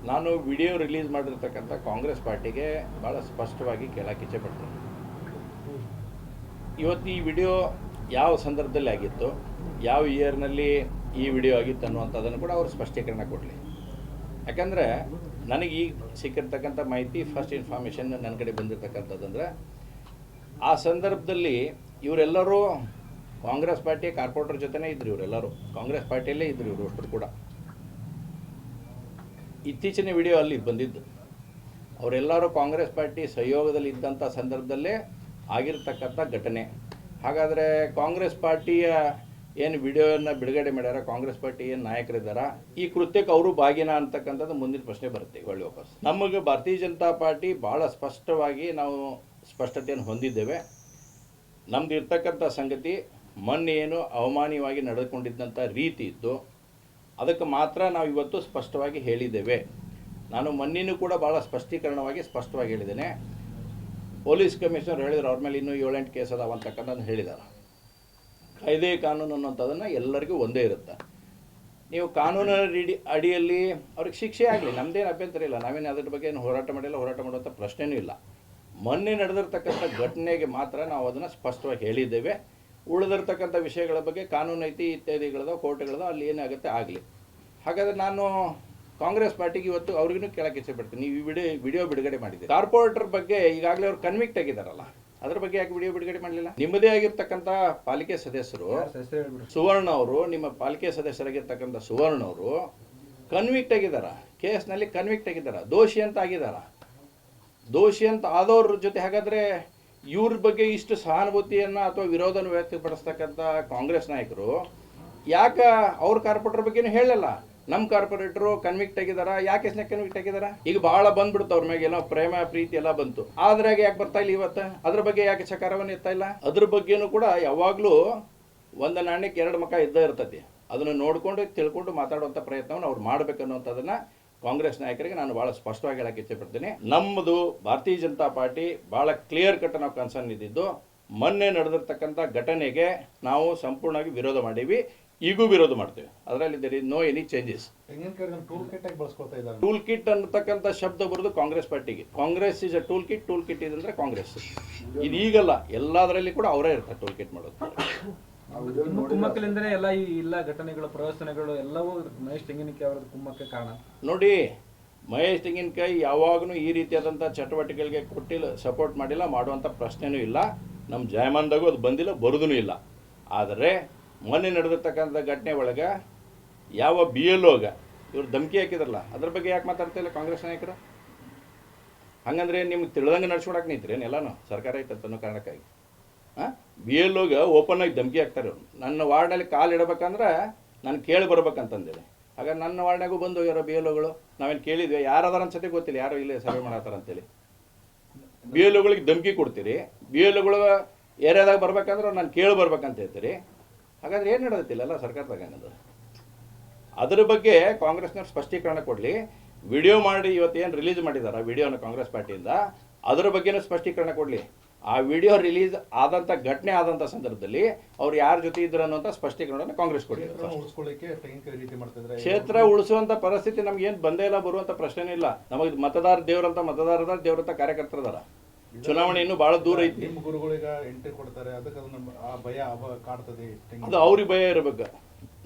ನಾನು video release ಮಾಡಿರ್ತಕ್ಕಂಥ ಕಾಂಗ್ರೆಸ್ ಪಾರ್ಟಿಗೆ ಭಾಳ ಸ್ಪಷ್ಟವಾಗಿ ಕೇಳಕ್ಕೆ ಇಚ್ಛೆಪಡ್ತೀನಿ. ಇವತ್ತು ಈ ವಿಡಿಯೋ ಯಾವ ಸಂದರ್ಭದಲ್ಲಿ ಆಗಿತ್ತು, ಯಾವ ಇಯರ್ನಲ್ಲಿ ಈ ವಿಡಿಯೋ ಆಗಿತ್ತು ಅನ್ನುವಂಥದ್ದನ್ನು ಕೂಡ ಅವರು ಸ್ಪಷ್ಟೀಕರಣ ಕೊಡಲಿ. ಯಾಕಂದರೆ ನನಗೆ ಈಗ ಸಿಕ್ಕಿರ್ತಕ್ಕಂಥ ಮಾಹಿತಿ, ಫಸ್ಟ್ ಇನ್ಫಾರ್ಮೇಷನ್ ನನ್ನ ಕಡೆ ಬಂದಿರತಕ್ಕಂಥದ್ದಂದರೆ, ಆ ಸಂದರ್ಭದಲ್ಲಿ ಇವರೆಲ್ಲರೂ ಕಾಂಗ್ರೆಸ್ ಪಾರ್ಟಿಯ ಕಾರ್ಪೊರೇಟರ್ ಜೊತೆನೇ ಇದ್ದರು. ಇವರೆಲ್ಲರೂ ಕಾಂಗ್ರೆಸ್ ಪಾರ್ಟಿಯಲ್ಲೇ ಇದ್ದರು. ಇವರು ಅಷ್ಟರು ಕೂಡ ಇತ್ತೀಚಿನ ವಿಡಿಯೋ ಅಲ್ಲಿ ಬಂದಿದ್ದು ಅವರೆಲ್ಲರೂ ಕಾಂಗ್ರೆಸ್ ಪಾರ್ಟಿ ಸಹಯೋಗದಲ್ಲಿ ಇದ್ದಂಥ ಸಂದರ್ಭದಲ್ಲೇ ಆಗಿರ್ತಕ್ಕಂಥ ಘಟನೆ. ಹಾಗಾದರೆ ಕಾಂಗ್ರೆಸ್ ಪಾರ್ಟಿಯ ಏನು ವಿಡಿಯೋವನ್ನು ಬಿಡುಗಡೆ ಮಾಡ್ಯಾರ, ಕಾಂಗ್ರೆಸ್ ಪಾರ್ಟಿ ಏನು ನಾಯಕರಿದ್ದಾರ, ಈ ಕೃತ್ಯಕ್ಕೆ ಅವರು ಭಾಗಿನ ಅಂತಕ್ಕಂಥದ್ದು ಮುಂದಿನ ಪ್ರಶ್ನೆ ಬರುತ್ತೆ. ಒಳ್ಳೆ ವಾಪಸ್ ನಮಗೆ ಭಾರತೀಯ ಜನತಾ ಪಾರ್ಟಿ ಭಾಳ ಸ್ಪಷ್ಟವಾಗಿ ನಾವು ಸ್ಪಷ್ಟತೆಯನ್ನು ಹೊಂದಿದ್ದೇವೆ. ನಮ್ದು ಇರ್ತಕ್ಕಂಥ ಸಂಗತಿ, ಮೊನ್ನೆ ಏನು ಅವಮಾನವಾಗಿ ನಡೆದುಕೊಂಡಿದ್ದಂಥ ರೀತಿ ಇತ್ತು, ಅದಕ್ಕೆ ಮಾತ್ರ ನಾವು ಇವತ್ತು ಸ್ಪಷ್ಟವಾಗಿ ಹೇಳಿದ್ದೇವೆ. ನಾನು ಮೊನ್ನೆನೂ ಕೂಡ ಭಾಳ ಸ್ಪಷ್ಟವಾಗಿ ಹೇಳಿದ್ದೇನೆ. ಪೊಲೀಸ್ ಕಮಿಷನರ್ ಹೇಳಿದ್ರು ಅವ್ರ ಮೇಲೆ ಇನ್ನೂ 7-8 ಕೇಸ್ ಅದಾವ ಅಂತಕ್ಕಂಥದ್ದು ಹೇಳಿದ್ದಾರೆ. ಕಾಯ್ದೆ ಕಾನೂನು ಅನ್ನೋಂಥದ್ದನ್ನು ಎಲ್ಲರಿಗೂ ಒಂದೇ ಇರುತ್ತೆ. ನೀವು ಕಾನೂನಿನ ಅಡಿಯಲ್ಲಿ ಅವ್ರಿಗೆ ಶಿಕ್ಷೆ ಆಗಲಿ, ನಮ್ಮದೇನು ಅಭ್ಯಂತರ ಇಲ್ಲ. ನಾವೇನು ಅದ್ರ ಬಗ್ಗೆ ಏನು ಹೋರಾಟ ಮಾಡುವಂಥ ಪ್ರಶ್ನೆಯೂ ಇಲ್ಲ. ಮೊನ್ನೆ ನಡೆದಿರ್ತಕ್ಕಂಥ ಘಟನೆಗೆ ಮಾತ್ರ ನಾವು ಅದನ್ನು ಸ್ಪಷ್ಟವಾಗಿ ಹೇಳಿದ್ದೇವೆ. ಉಳಿದಿರ್ತಕ್ಕಂಥ ವಿಷಯಗಳ ಬಗ್ಗೆ ಕಾನೂನು ಐತಿ ಇತ್ಯಾದಿಗಳದ ಕೋರ್ಟ್ಗಳದ ಅಲ್ಲಿ ಏನಾಗುತ್ತೆ ಆಗಲಿ. ಹಾಗಾದರೆ ನಾನು ಕಾಂಗ್ರೆಸ್ ಪಾರ್ಟಿಗೆ ಇವತ್ತು ಅವ್ರಿಗೂ ಕೇಳಕ್ಕೆ ಇಚ್ಛೆಪಡ್ತೀನಿ, ನೀವು ವಿಡಿಯೋ ಬಿಡುಗಡೆ ಮಾಡಿದ್ದೀರಿ. ಕಾರ್ಪೊರೇಟರ್ ಬಗ್ಗೆ ಈಗಾಗಲೇ ಅವ್ರು ಕನ್ವಿಕ್ಟ್ ಆಗಿದ್ದಾರಲ್ಲ, ಅದ್ರ ಬಗ್ಗೆ ಯಾಕೆ ವಿಡಿಯೋ ಬಿಡುಗಡೆ ಮಾಡಲಿಲ್ಲ? ನಿಮ್ಮದೇ ಆಗಿರ್ತಕ್ಕಂಥ ಪಾಲಿಕೆ ಸದಸ್ಯರು ಸುವರ್ಣ ಅವರು, ನಿಮ್ಮ ಪಾಲಿಕೆ ಸದಸ್ಯರಾಗಿರ್ತಕ್ಕಂಥ ಸುವರ್ಣ ಅವರು ಕನ್ವಿಕ್ಟ್ ಆಗಿದ್ದಾರೆ, ಕೇಸ್ನಲ್ಲಿ ಕನ್ವಿಕ್ಟ್ ಆಗಿದ್ದಾರೆ, ದೋಷಿ ಅಂತ ಆಗಿದ್ದಾರೆ. ದೋಷಿ ಅಂತ ಆದವ್ರ ಜೊತೆ ಹಾಗಾದರೆ ಇವ್ರ ಬಗ್ಗೆ ಇಷ್ಟು ಸಹಾನುಭೂತಿಯನ್ನು ಅಥವಾ ವಿರೋಧನ ವ್ಯಕ್ತಪಡಿಸ್ತಕ್ಕಂಥ ಕಾಂಗ್ರೆಸ್ ನಾಯಕರು ಯಾಕೆ ಅವ್ರ ಕಾರ್ಪೊರೇಟರ್ ಬಗ್ಗೆನೂ ಹೇಳಲ್ಲ? ನಮ್ಮ ಕಾರ್ಪೊರೇಟರು ಕನ್ವಿಕ್ಟ್ ಆಗಿದಾರ, ಯಾಕೆ ಕನ್ವಿಕ್ಟ್ ಆಗಿದಾರ? ಈಗ ಭಾಳ ಬಂದ್ಬಿಡ್ತು ಅವ್ರ ಮೇಲೆ, ಏನೋ ಪ್ರೇಮ ಪ್ರೀತಿ ಎಲ್ಲ ಬಂತು. ಆದ್ರೆ ಯಾಕೆ ಬರ್ತಾ ಇಲ್ಲ ಇವತ್ತು? ಅದ್ರ ಬಗ್ಗೆ ಯಾಕೆ ಚಕಾರವನ್ನು ಇರ್ತಾ ಇಲ್ಲ? ಅದ್ರ ಬಗ್ಗೆನೂ ಕೂಡ ಯಾವಾಗಲೂ ಒಂದು ನಾಣ್ಯಕ್ಕೆ 2 ಮುಖ ಇದ್ದೇ ಇರ್ತೈತಿ. ಅದನ್ನು ನೋಡಿಕೊಂಡು ತಿಳ್ಕೊಂಡು ಮಾತಾಡುವಂಥ ಪ್ರಯತ್ನವನ್ನು ಅವ್ರು ಮಾಡಬೇಕನ್ನುವಂಥದ್ದನ್ನು ಕಾಂಗ್ರೆಸ್ ನಾಯಕರಿಗೆ ನಾನು ಭಾಳ ಸ್ಪಷ್ಟವಾಗಿ ಹೇಳಕ್ಕೆ ಇಚ್ಛೆಪಡ್ತೀನಿ. ನಮ್ಮದು ಭಾರತೀಯ ಜನತಾ ಪಾರ್ಟಿ ಭಾಳ ಕ್ಲಿಯರ್ ಕಟ್ ನಾವು ಕನ್ಸರ್ನ್ ಇದ್ದಿದ್ದು, ಮೊನ್ನೆ ನಡೆದಿರ್ತಕ್ಕಂಥ ಘಟನೆಗೆ ನಾವು ಸಂಪೂರ್ಣವಾಗಿ ವಿರೋಧ ಮಾಡೀವಿ, ಈಗೂ ವಿರೋಧ ಮಾಡ್ತೇವೆ. ಅದರಲ್ಲಿ there is no any changes. Tool kit ಅನ್ನತಕ್ಕಂಥ ಶಬ್ದ ಬರೋದು ಕಾಂಗ್ರೆಸ್ ಪಾರ್ಟಿಗೆ. Congress is a tool kit ಇದಂದ್ರೆ ಕಾಂಗ್ರೆಸ್. ಇದು ಈಗಲ್ಲ, ಎಲ್ಲದರಲ್ಲಿ ಕೂಡ ಅವರೇ ಇರ್ತಾರೆ ಟೂಲ್ ಕಿಟ್ ಮಾಡೋದು. ಕುಮ್ಮಕ್ಕಲಿಂದಲೇ ಎಲ್ಲ ಘಟನೆಗಳು, ಪ್ರದರ್ಶನಗಳು ಎಲ್ಲವೂ ಮಹೇಶ್ ತೆಂಗಿನಕಾಯಿ ಅವರ ಕುಮ್ಮಕ್ಕೆ ಕಾರಣ. ನೋಡಿ, ಮಹೇಶ್ ತೆಂಗಿನಕಾಯಿ ಯಾವಾಗಲೂ ಈ ರೀತಿಯಾದಂಥ ಚಟುವಟಿಕೆಗಳಿಗೆ ಕೊಟ್ಟಿಲ್ಲ, ಸಪೋರ್ಟ್ ಮಾಡಿಲ್ಲ, ಮಾಡುವಂಥ ಪ್ರಶ್ನೆನೂ ಇಲ್ಲ. ನಮ್ಮ ಜಾಯಮಾನದಾಗೂ ಅದು ಬಂದಿಲ್ಲ, ಬರೋದೂ ಇಲ್ಲ. ಆದರೆ ಮೊನ್ನೆ ನಡೆದಿರ್ತಕ್ಕಂಥ ಘಟನೆ ಒಳಗೆ ಯಾವ BLOಗ ಇವ್ರು ಧಮಕಿ ಹಾಕಿದ್ರಲ್ಲ, ಅದ್ರ ಬಗ್ಗೆ ಯಾಕೆ ಮಾತಾಡ್ತಾ ಇಲ್ಲ ಕಾಂಗ್ರೆಸ್ ನಾಯಕರು? ಹಂಗಂದ್ರೆ ನಿಮ್ಗೆ ತಿಳಿದಂಗೆ ನಡ್ಸ್ಕೊಳಕ್ಕೆ ನಿಂತ್ರೇನು ಎಲ್ಲನೂ ಸರ್ಕಾರ ಐತಂತ ಅನ್ನೋ ಕಾರಣಕ್ಕಾಗಿ BLOಗ ಓಪನ್ ಆಗಿ ಧಮಕಿ ಹಾಕ್ತಾರೆ. ಅವ್ರು ನನ್ನ ವಾರ್ಡಲ್ಲಿ ಕಾಲು ಇಡಬೇಕಂದ್ರೆ ನಾನು ಕೇಳಿ ಬರ್ಬೇಕಂತಂದೇಳಿ. ಹಾಗಾಗಿ ನನ್ನ ವಾರ್ಡ್ನಾಗೂ ಬಂದು ಹೋಗ್ಯಾರೋ BLOಗಳು. ನಾವೇನು ಕೇಳಿದ್ವಿ, ಯಾರದಾರ ಅನ್ಸತ್ತೆ ಗೊತ್ತಿಲ್ಲ, ಯಾರೋ ಇಲ್ಲೇ ಸರ್ವೆ ಮಾಡತ್ತಾರ ಅಂತೇಳಿ. BLOಗಳಿಗೆ ಧಮಕಿ ಕೊಡ್ತೀರಿ, BLOಗಳು ಏರಿಯಾದಾಗ ಬರ್ಬೇಕಂದ್ರೆ ನಾನು ಕೇಳಿ ಬರ್ಬೇಕಂತ ಹೇಳ್ತೀರಿ. ಹಾಗಾದ್ರೆ ಏನು ನಡೆದಿಲ್ಲ ಸರ್ಕಾರದಾಗ ಅನ್ನೋದು? ಅದ್ರ ಬಗ್ಗೆ ಕಾಂಗ್ರೆಸ್ನವ್ರು ಸ್ಪಷ್ಟೀಕರಣ ಕೊಡಲಿ. ವಿಡಿಯೋ ಮಾಡಿ ಇವತ್ತೇನು ರಿಲೀಸ್ ಮಾಡಿದ್ದಾರೆ ವಿಡಿಯೋನ ಕಾಂಗ್ರೆಸ್ ಪಾರ್ಟಿಯಿಂದ, ಅದರ ಬಗ್ಗೆನೂ ಸ್ಪಷ್ಟೀಕರಣ ಕೊಡಲಿ. ಆ ವಿಡಿಯೋ ರಿಲೀಸ್ ಆದಂಥ ಘಟನೆ ಆದಂಥ ಸಂದರ್ಭದಲ್ಲಿ ಅವ್ರು ಯಾರ ಜೊತೆ ಇದ್ರು ಅನ್ನೋಂಥ ಸ್ಪಷ್ಟೀಕರಣ ಕಾಂಗ್ರೆಸ್ ಕೊಡಲಿ. ಕ್ಷೇತ್ರ ಉಳಿಸುವಂಥ ಪರಿಸ್ಥಿತಿ ನಮ್ಗೇನು ಬಂದೇ ಇಲ್ಲ, ಬರುವಂಥ ಪ್ರಶ್ನೆನೇ ಇಲ್ಲ. ನಮಗೆ ಮತದಾರ ದೇವರಂತ ಕಾರ್ಯಕರ್ತರದಾರ. ಚುನಾವಣೆ ಇನ್ನೂ ಭಾಳ ದೂರ ಐತಿ. ಅದು ಅವ್ರಿಗೆ ಭಯ ಇರಬೇಕು.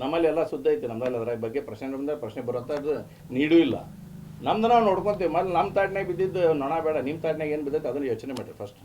ನಮ್ಮಲ್ಲಿ ಎಲ್ಲ ಶುದ್ಧ ಐತಿ, ನಮ್ಮಲ್ಲಿ ಅದರ ಬಗ್ಗೆ ಪ್ರಶ್ನೆ ಬರುವಂಥದ್ದು ನೀಡೂ ಇಲ್ಲ. ನಮ್ದು ನಾವು ನೋಡ್ಕೊತೀವಿ. ಮೊದಲು ನಮ್ಮ ತಾಟ್ನಾಗ ಬಿದ್ದಿದ್ದು ನೊಣ ಬೇಡ, ನಿಮ್ಮ ತಾಟ್ನಾಗ ಏನು ಬಿದ್ದೈತೆ ಅದನ್ನು ಯೋಚನೆ ಮಾಡಿರಿ ಫಸ್ಟ್.